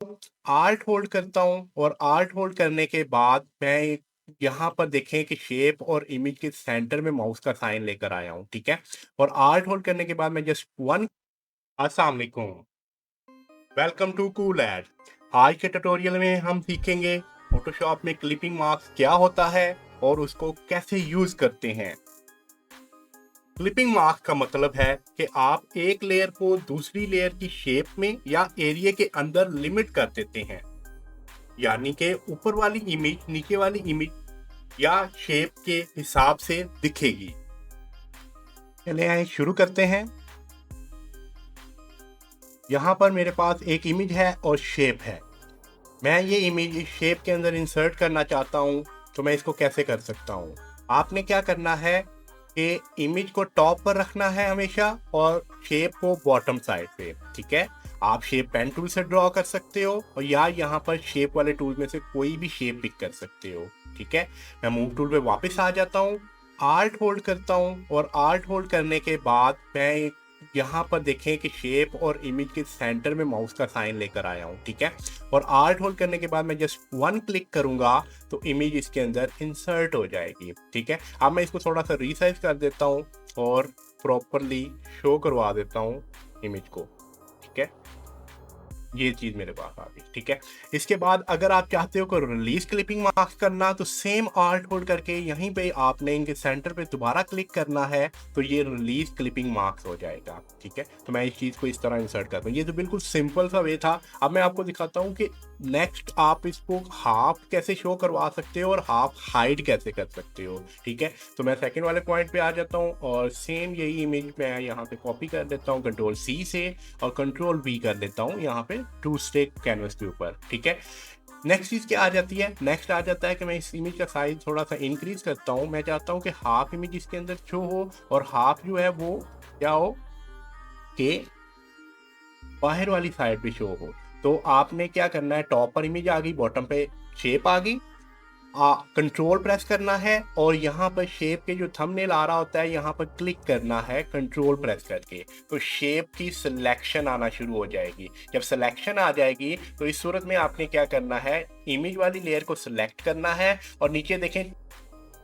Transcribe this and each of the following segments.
Alt hold करता हूँ और आल्ट होल्ड करने के बाद मैं यहाँ पर देखें कि शेप और इमेज के सेंटर में माउस का साइन लेकर आया हूँ, ठीक है। और आल्ट होल्ड करने के बाद मैं जस्ट वन अस्सलाम वालेकुम, वेलकम टू कूल एड। आज के ट्यूटोरियल में हम सीखेंगे फोटोशॉप में क्लिपिंग मार्क्स क्या होता है और उसको कैसे यूज करते हैं। क्लिपिंग मार्क का मतलब है कि आप एक लेयर को दूसरी लेयर की शेप में या एरिया के अंदर लिमिट कर देते हैं, यानी कि ऊपर वाली इमेज नीचे वाली इमेज या शेप के हिसाब से दिखेगी। चले आए शुरू करते हैं। यहाँ पर मेरे पास एक इमेज है और शेप है। मैं ये इमेज इस शेप के अंदर इंसर्ट करना चाहता हूँ, तो मैं इसको कैसे कर सकता हूँ। आपने क्या करना है कि इमेज को टॉप पर रखना है हमेशा और शेप को बॉटम साइड पे, ठीक है। आप शेप पेन टूल से ड्रॉ कर सकते हो और या यहाँ पर शेप वाले टूल में से कोई भी शेप पिक कर सकते हो, ठीक है। मैं मूव टूल पे वापस आ जाता हूँ, आल्ट होल्ड करता हूँ और आल्ट होल्ड करने के बाद मैं यहाँ पर देखें कि शेप और इमेज के सेंटर में माउस का साइन लेकर आया हूँ, ठीक है। और आल्ट होल्ड करने के बाद मैं जस्ट वन क्लिक करूंगा तो इमेज इसके अंदर इंसर्ट हो जाएगी, ठीक है। अब मैं इसको थोड़ा सा रीसाइज कर देता हूँ और प्रॉपरली शो करवा देता हूँ इमेज को, ठीक है। ये चीज मेरे पास आ गई, ठीक है। इसके बाद अगर आप चाहते हो कि रिलीज क्लिपिंग मार्क्स करना, तो सेम आल्ट होल्ड करके यहीं पे आपने इनके सेंटर पे दोबारा क्लिक करना है, तो ये रिलीज क्लिपिंग मार्क्स हो जाएगा, ठीक है। तो मैं इस चीज को इस तरह इंसर्ट करता हूँ। ये तो बिल्कुल सिंपल सा वे था। अब मैं आपको दिखाता हूँ कि नेक्स्ट आप इसको हाफ कैसे शो करवा सकते हो और हाफ हाइड कैसे कर सकते हो, ठीक है। तो मैं सेकंड वाले पॉइंट पे आ जाता हूँ और सेम यही इमेज मैं यहाँ पे कॉपी कर देता हूँ कंट्रोल सी से और कंट्रोल वी कर देता हूँ यहाँ पे टू स्टेक कैनवस के ऊपर, ठीक है। नेक्स्ट चीज क्या आ जाती है, नेक्स्ट आ जाता है कि मैं इस इमेज का साइज थोड़ा सा इंक्रीज करता हूँ। मैं चाहता हूँ कि हाफ इमेज इसके अंदर शो हो और हाफ जो है वो क्या हो कि बाहर वाली साइड पे शो हो। तो आपने क्या करना है, टॉप पर इमेज आ गई, बॉटम पे शेप आ गई, कंट्रोल प्रेस करना है और यहाँ पर शेप के जो थंबनेल आ रहा होता है यहाँ पर क्लिक करना है कंट्रोल प्रेस करके, तो शेप की सिलेक्शन आना शुरू हो जाएगी। जब सिलेक्शन आ जाएगी तो इस सूरत में आपने क्या करना है, इमेज वाली लेयर को सिलेक्ट करना है और नीचे देखें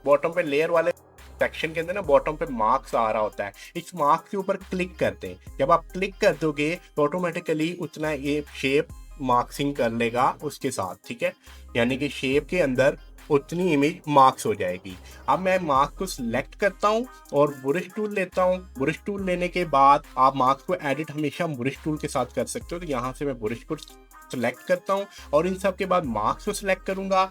बॉटम पे लेयर वाले सेक्शन के अंदर ना बॉटम पे मार्क्स आ रहा होता है, इस मार्क्स के ऊपर क्लिक करते हैं। जब आप क्लिक कर दोगे तो ऑटोमेटिकली उतना ये शेप मार्क्सिंग कर लेगा उसके साथ, ठीक है। यानी कि शेप के अंदर उतनी इमेज मार्क्स हो जाएगी। अब मैं मार्क्स को सिलेक्ट करता हूँ और ब्रश टूल लेता हूँ। ब्रश टूल लेने के बाद आप मार्क्स को एडिट हमेशा ब्रश टूल के साथ कर सकते हो, तो यहाँ से मैं ब्रश को सिलेक्ट करता हूँ और इन सब के बाद मार्क्स को सिलेक्ट करूंगा।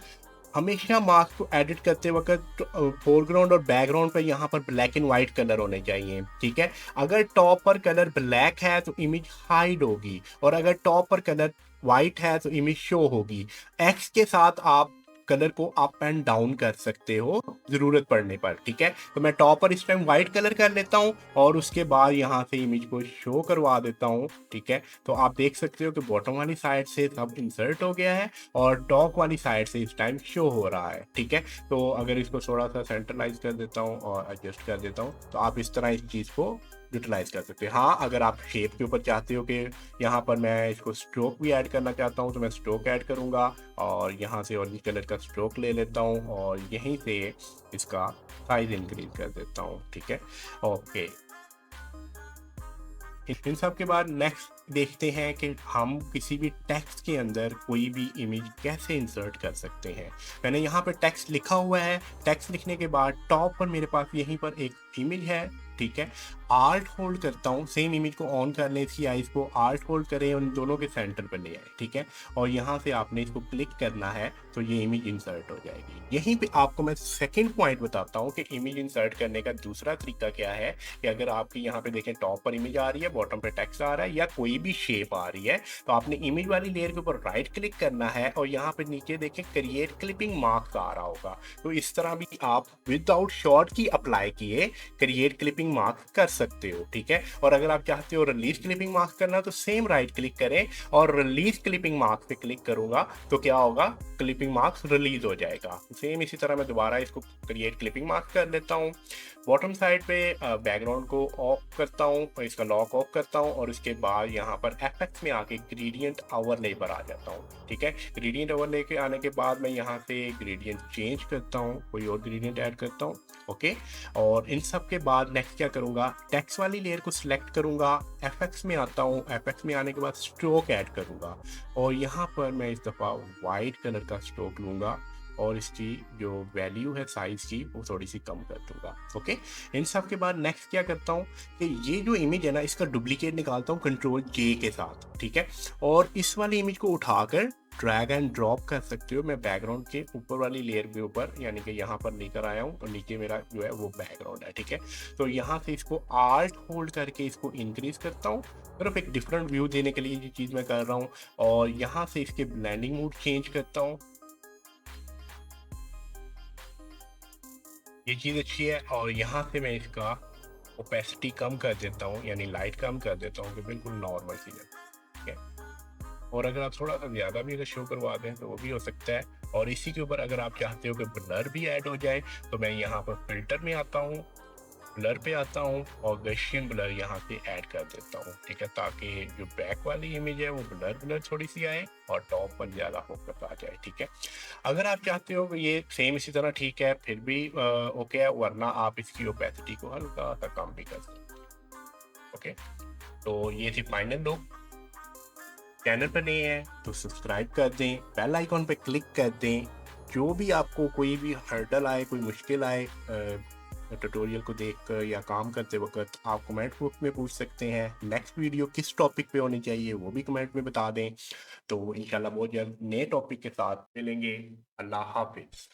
हमेशा मार्क्स को एडिट करते वक्त फोरग्राउंड और बैकग्राउंड पर यहाँ पर ब्लैक एंड व्हाइट कलर होने चाहिए, ठीक है। अगर टॉप पर कलर ब्लैक है तो इमेज हाइड होगी और अगर टॉप पर कलर व्हाइट है तो इमेज शो होगी। एक्स के साथ आप कलर को अप एंड डाउन कर सकते हो जरूरत पड़ने पर, ठीक है। तो मैं टॉप पर इस टाइम व्हाइट कलर कर लेता हूँ और उसके बाद यहाँ से इमेज को शो करवा देता हूँ, ठीक है। तो आप देख सकते हो कि बॉटम वाली साइड से सब इंसर्ट हो गया है और टॉप वाली साइड से इस टाइम शो हो रहा है, ठीक है। तो अगर इसको थोड़ा सा सेंट्रलाइज कर देता हूँ और एडजस्ट कर देता हूँ तो आप इस तरह इस चीज़ को यूटिलाइज कर सकते हैं। हाँ, अगर आप शेप के ऊपर चाहते हो कि यहाँ पर मैं इसको स्ट्रोक भी ऐड करना चाहता हूँ तो मैं स्ट्रोक ऐड करूँगा और यहाँ से ऑरेंज कलर का स्ट्रोक ले लेता हूँ और यहीं से इसका साइज इंक्रीज कर देता हूँ, ठीक है। ओके, इन सब के बाद नेक्स्ट देखते हैं कि हम किसी भी टेक्स्ट के अंदर कोई भी इमेज कैसे इंसर्ट कर सकते हैं। मैंने यहाँ पे टेक्स्ट लिखा हुआ है। टेक्स्ट लिखने के बाद टॉप पर मेरे पास यहीं पर एक इमेज है, ठीक है। आल्ट होल्ड करता हूँ, सेम इमेज को ऑन करने इसकी आइज को आल्ट होल्ड करें, उन दोनों के सेंटर पर ले आए, ठीक है। और यहाँ से आपने इसको क्लिक करना है तो ये इमेज इंसर्ट हो जाएगी। यहीं पे आपको मैं सेकंड पॉइंट बताता हूँ कि इमेज इंसर्ट करने का दूसरा तरीका क्या है कि अगर आपकी यहाँ पे देखें टॉप पर इमेज आ रही है, बॉटम पे टेक्स्ट आ रहा है या कोई भी शेप आ रही है, तो आपने इमेज वाली लेयर के ऊपर राइट क्लिक करना है और यहाँ पे नीचे देखें क्रिएट क्लिपिंग मार्क्स आ रहा होगा। तो इस तरह भी आप विदाउट शॉर्ट की अप्लाई किए क्रिएट क्लिपिंग क्लिपिंग मास्क कर सकते हो, ठीक है। और अगर आप चाहते हो रिलीज क्लिपिंग मास्क करना तो सेम राइट क्लिक करें और रिलीज क्लिपिंग मास्क पे क्लिक करूंगा तो क्या होगा, क्लिपिंग मास्क रिलीज हो जाएगा। सेम इसी तरह मैं दोबारा इसको क्रिएट क्लिपिंग मास्क कर लेता हूँ। बॉटम साइड पे बैकग्राउंड को ऑफ करता हूँ, इसका लॉक ऑफ करता हूँ और उसके बाद यहाँ पर एफएक्स में आके ग्रेडियंट ओवरले पर आ जाता हूँ, ठीक है। ग्रेडियंट ओवरले के आने के बाद मैं यहाँ से ग्रेडियंट चेंज करता हूँ, कोई और ग्रेडियंट ऐड करता हूँ, ओके। और इन सब के बाद नेक्स्ट क्या करूँगा, टेक्स्ट वाली लेयर को सिलेक्ट करूँगा, एफएक्स में आता हूँ, एफएक्स में आने के बाद स्ट्रोक ऐड करूँगा और यहाँ पर मैं इस दफ़ा वाइट कलर का स्ट्रोक लूँगा और इसकी जो वैल्यू है साइज की वो थोड़ी सी कम कर दूंगा, ओके। इन सब के बाद नेक्स्ट क्या करता हूँ कि ये जो इमेज है ना इसका डुप्लीकेट निकालता हूँ कंट्रोल जे के साथ, ठीक है। और इस वाली इमेज को उठाकर ड्रैग एंड ड्रॉप कर सकते हो। मैं बैकग्राउंड के ऊपर वाली लेयर के ऊपर यानी कि यहाँ पर लेकर आया हूँ और नीचे मेरा जो है वो बैकग्राउंड है, ठीक है। तो यहाँ से इसको आल्ट होल्ड करके इसको इंक्रीज करता हूँ, सिर्फ एक डिफरेंट व्यू देने के लिए ये चीज़ मैं कर रहा हूँ। और यहाँ से इसके ब्लेंडिंग मोड चेंज करता हूँ, ये चीज़ अच्छी है। और यहाँ से मैं इसका ओपेसिटी कम कर देता हूँ, यानी लाइट कम कर देता हूँ कि बिल्कुल नॉर्मल सी है, ठीक है। और अगर आप थोड़ा सा ज़्यादा भी अगर शो करवा दें तो वो भी हो सकता है। और इसी के ऊपर अगर आप चाहते हो कि ब्लर भी ऐड हो जाए तो मैं यहाँ पर फिल्टर में आता हूँ, ब्लर पे आता हूँ और गशियन ब्लर यहाँ से ऐड कर देता हूँ, ठीक है, ताकि जो बैक वाली इमेज है वो ब्लर ब्लर थोड़ी सी आए और टॉप पर ज़्यादा फोकस आ जाए, ठीक है। अगर आप चाहते हो कि ये सेम इसी तरह ठीक है फिर भी ओके है, वरना आप इसकी ओपेसिटी को हल्का सा कम भी कर सकते हैं, ओके। तो ये थी फाइनल लुक। चैनल पर नए हैं तो सब्सक्राइब कर दें, बेल आइकॉन पे क्लिक कर दें। जो भी आपको कोई भी हर्डल आए, कोई मुश्किल आए ट्यूटोरियल को देखकर या काम करते वक्त, आप कमेंट बॉक्स में पूछ सकते हैं। नेक्स्ट वीडियो किस टॉपिक पे होनी चाहिए वो भी कमेंट में बता दें। तो इंशाल्लाह बहुत जल्द नए टॉपिक के साथ मिलेंगे। अल्लाह हाफिज।